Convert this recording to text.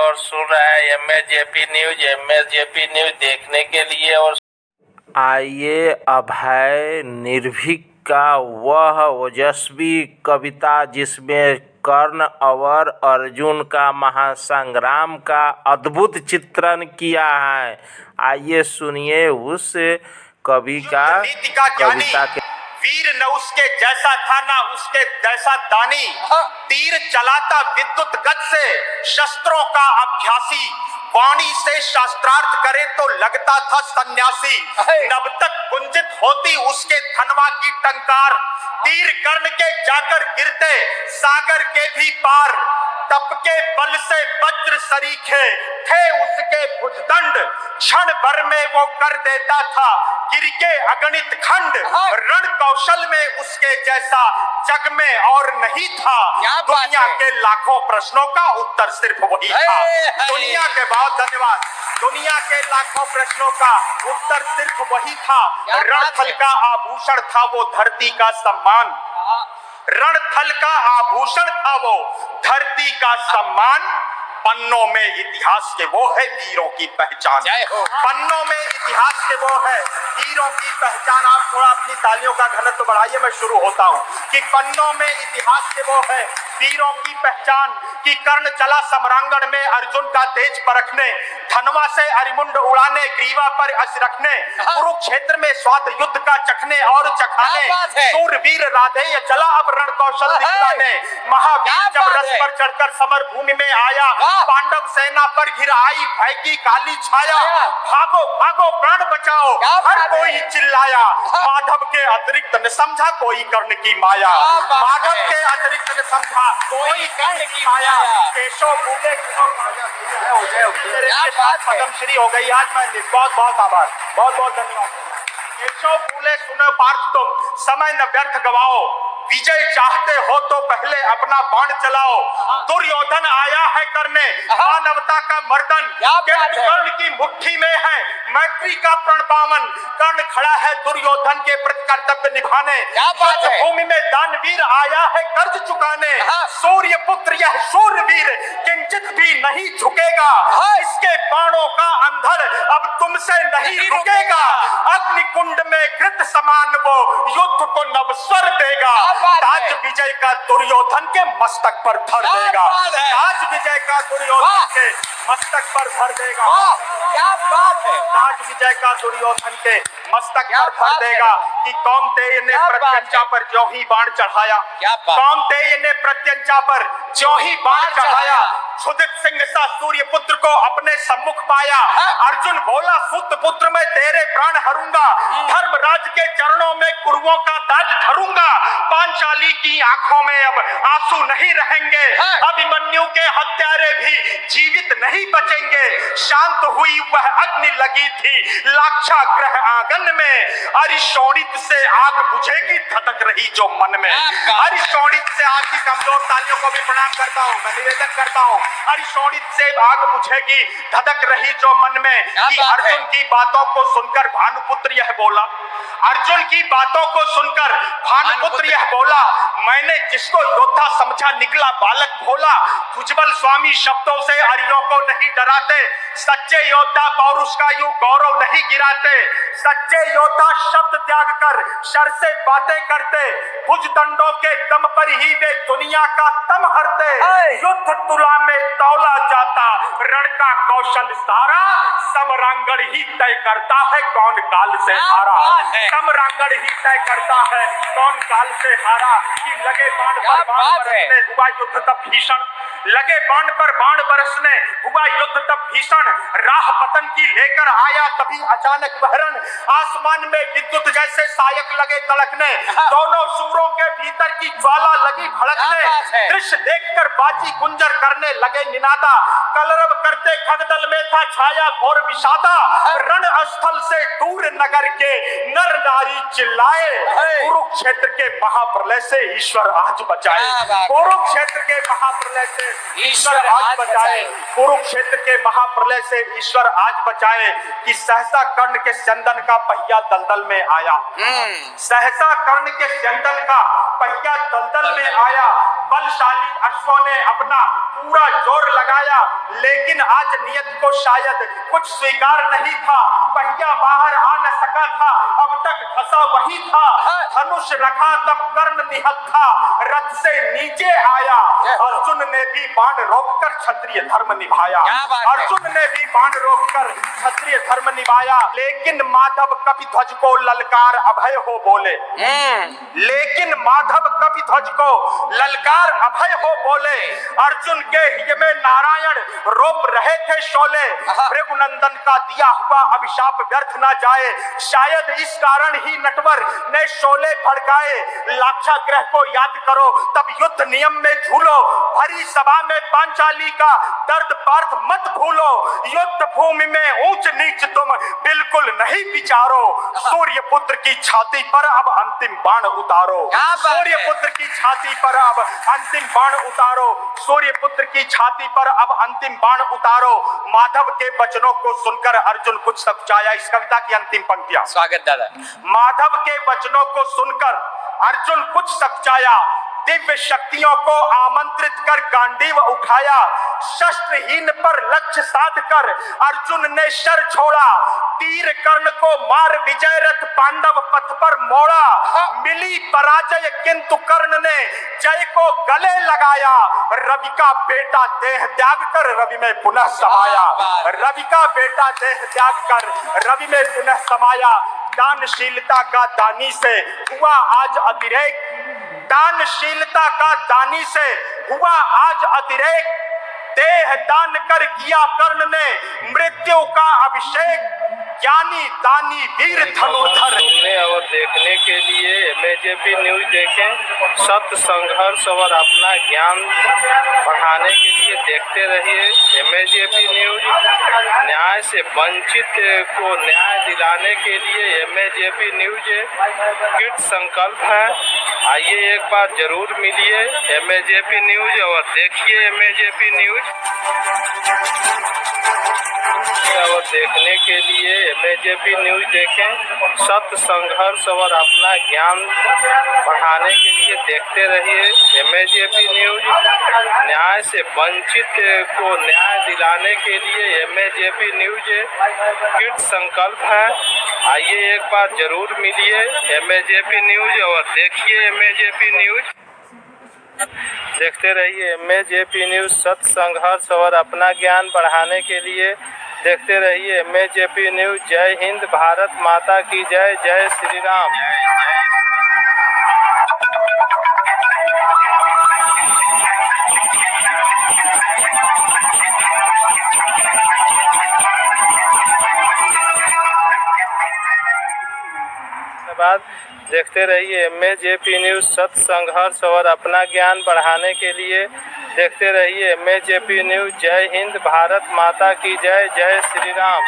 और सुन रहा है एमएसजेपी न्यूज देखने के लिए। और आइए अभय निर्भीक का वह ओजस्वी कविता जिसमें कर्ण और अर्जुन का महासंग्राम का अद्भुत चित्रण किया है। आइए सुनिए उस कवि का कविता के। वीर न उसके जैसा था ना उसके जैसा दानी, तीर चलाता विद्युत गति से शस्त्रों का अभ्यासी, वाणी से शास्त्रार्थ करे तो लगता था सन्यासी। नभ तक गुंजित होती उसके धनवा की टंकार, तीर कर्ण के जाकर गिरते सागर के भी पार। तप के बल से वज्र सरीखे थे उसके भुजदंड, क्षण भर में वो कर देता था गिर के अगणित खंड। रण कौशल में उसके जैसा जग में और नहीं था, दुनिया के लाखों प्रश्नों का उत्तर सिर्फ वही था। दुनिया के बहुत धन्यवाद। दुनिया के लाखों प्रश्नों का उत्तर सिर्फ वही था। रणथल का आभूषण था वो धरती का सम्मान, रणथल का आभूषण था वो धरती का सम्मान। पन्नों में इतिहास के वो है वीरों की पहचान, पन्नों में इतिहास के वो है वीरों की पहचान। आप थोड़ा अपनी तालियों का घनत्व बढ़ाइए, मैं शुरू होता हूँ कि पन्नों में इतिहास के वो है वीरों की पहचान। कि कर्ण चला सम्रांगण में अर्जुन का तेज परखने, धनवा से अरिमुंड उड़ाने ग्रीवा पर अस रखने, कुरुक्षेत्र में स्वात युद्ध का चखने और चखाने, शूरवीर राधेय चला अब रण कौशल दिखलाने। महावीर जब रथ पर चढ़कर समर भूमि में आया, पांडव सेना पर घिर आई भय की काली छाया। भागो भागो प्राण बचाओ हर कोई चिल्लाया, माधव के अतिरिक्त न समझा कोई कर्ण की माया। माधव के अतिरिक्त न समझा कोई कर्ण की माया। केशव फूले पद्मश्री हो गई आज। मैं बहुत बहुत आभार, बहुत बहुत धन्यवाद। केशव फूले सुनो पार्थ तुम, समय न व्यर्थ गवाओ, विजय चाहते हो तो पहले अपना बाण चलाओ। दुर्योधन आया है करने मानवता का मर्दन, कर्ण की मुट्ठी में है मैत्री का प्रण पावन। कर्ण खड़ा है दुर्योधन के प्रति कर्तव्य निभाने, भूमि में दानवीर आया है कर्ज चुकाने। सूर्य पुत्र यह शूरवीर किंचित भी नहीं झुकेगा, इसके बाणों का अंधर अब तुमसे नहीं रुकेगा। अग्नि कुंड में घृत समान वो युद्ध को नवस्वर देगा, ताज विजय का दुर्योधन के मस्तक पर धर देगा। ताज विजय का दुर्योधन के मस्तक पर धर देगा। क्या बात है। ताज विजय का दुर्योधन के मस्तक पर धर देगा। कि कौन्तेय ने प्रत्यंचा पर ज्यों ही बाण चढ़ाया, कौन्तेय ने प्रत्यंचा पर ज्यों ही बाण चढ़ाया, क्षुधित सिंह सा सूर्य पुत्र को अपने सम्मुख पाया। अर्जुन बोला सुत पुत्र मैं तेरे प्राण हरूंगा, धर्मराज के चरणों में कुरुओं का ताज धरूंगा। पांचाली की आंखों में अब आंसू नहीं रहेंगे, अभिमन्यु के हत्यारे भी जीवित नहीं बचेंगे। शांत हुई वह अग्नि लगी थी लाक्षा ग्रह आंगन में, अरिशोणित से आग बुझेगी धधक रही जो मन में। अरिशोणित से आग की कमजोर तालियों को भी प्रणाम करता हूँ, मैं निवेदन करता हूँ। अरिशोणित से आग बुझेगी धधक रही जो मन में। कि अर्जुन की बातों को सुनकर भानुपुत्र यह बोला, अर्जुन की बातों को सुनकर भानुपुत्र यह बोला, मैंने जिसको योद्धा समझा निकला बालक भोला। भुजबल स्वामी शब्दों से अरियों को नहीं डराते, सच्चे योद्धा पौरुष का यूं गौरव नहीं गिराते। सच्चे योद्धा शब्द त्याग कर शर से बातें करते, भुज दंडों के दम पर ही वे दुनिया का तम हरते। युद्ध तुला में तौला जाता रण का कौशल सारा, समरांगण ही तय करता है कौन काल से हारा। समरांगण ही तय करता है कौन काल से हारा। कि लगे बाण पर बाण बरसने हुआ युद्ध तब भीषण, लगे बाण पर बाण बरसने हुआ युद्ध तब भीषण। राह पतन की लेकर आया तभी अचानक बहरन, आसमान में विद्युत जैसे सायक लगे तड़कने। दोनों सूरों के भीतर की ज्वाला लगी भड़कने, दृश्य देखकर बाजी गुंजर करने लगे निनादा। कलरव करते खगदल में था छाया घोर विषादा, रण स्थल से दूर नगर के नर नारी चिल्लाए, कुरुक्षेत्र के महाप्रलय से ईश्वर आज बचाए। कुरुक्षेत्र के महाप्रलय से ईश्वर आज बचाए। कुरुक्षेत्र के महाप्रलय से ईश्वर आज बचाए। कि सहसा कर्ण के चंदन का पहिया दलदल में आया, सहसा कर्ण के चंदन का पहिया दलदल में आया। बलशाली अश्वों ने अपना पूरा जोर लगाया, लेकिन आज नियत को शायद कुछ स्वीकार नहीं था। पहिया बाहर आ न सका था, अब तक फंसा वही था। धनुष रखा तब कर्ण निहत था, रथ से नीचे आया। अर्जुन ने भी बाण रोककर क्षत्रिय धर्म निभाया। अर्जुन ने भी बाण रोककर क्षत्रिय धर्म निभाया। लेकिन माधव कपिध्वज को ललकार अभय हो बोले। लेकिन माधव कपिध्वज को ललकार अभय हो बोले। अर्जुन के हिय में नारायण रोप रहे थे शोले। भृगुनंदन का दिया हुआ अभिशाप व्यर्थ ना जाए, शायद इस कारण ही नटवर ने शोले भड़काए। लाक्षागृह को याद करो तब युद्ध नियम में झूलो, भरी सभा में पांचाली का दर्द पार्थ मत भूलो। युद्ध भूमि में ऊंच नीच तुम बिल्कुल नहीं विचारो। सूर्य पुत्र की छाती पर अब अंतिम बाण उतारो। सूर्य पुत्र की छाती पर अब अंतिम बाण उतारो। सूर्य पुत्र की छाती पर अब अंतिम बाण उतारो। माधव के वचनों को सुनकर अर्जुन कुछ सकुचाया। इस कविता की अंतिम पंक्तियां। स्वागत दादा। माधव के वचनों को सुनकर अर्जुन कुछ सकुचाया। दिव्य शक्तियों को आमंत्रित कर गांडीव उठाया। शस्त्रहीन पर लक्ष्य साध कर अर्जुन ने शर छोड़ा। तीर कर्ण को मार विजय रथ पांडव पथ पर मोड़ा। मिली पराजय किंतु कर्ण ने जय को गले लगाया। रवि का बेटा देह त्याग कर रवि में पुनः समाया। रवि का बेटा देह त्याग कर रवि में पुनः समाया। दानशीलता का दानी से हुआ आज अतिरेक। दानशीलता का दानी से हुआ आज अतिरेक। देह दान कर किया कर्ण ने मृत्यु का अभिषेक। ज्ञानी दानी वीर धनुधर। सुनने और देखने के लिए एमएजेपी न्यूज देखें। सत्य, संघर्ष और अपना ज्ञान बढ़ाने के लिए देखते रहिए एमएजेपी न्यूज। न्याय से वंचित को न्याय दिलाने के लिए एमएजेपी न्यूज कृत संकल्प है। आइए एक बार जरूर मिलिए एमएजेपी न्यूज और देखिए एमएजेपी न्यूज। और देखने के लिए एमएजेपी न्यूज देखें। सत्य, संघर्ष और अपना ज्ञान बढ़ाने के लिए देखते रहिए एमएजेपी न्यूज। न्याय से वंचित को न्याय दिलाने के लिए एमएजेपी न्यूज कृत संकल्प है। आइए एक बार जरूर मिलिए एमएजेपी न्यूज और देखिए एमएजेपी न्यूज। देखते रहिए एमएजेपी न्यूज। सत्य, संघर्ष और अपना ज्ञान बढ़ाने के लिए देखते रहिए एमएजेपी न्यूज। जय हिंद, भारत माता की जय। जय श्री राम। धन्यवाद। देखते रहिए एमएजेपी न्यूज। सत्य, संघर्ष और अपना ज्ञान बढ़ाने के लिए देखते रहिए एमएजेपी न्यूज। जय हिंद, भारत माता की जय। जय श्री राम।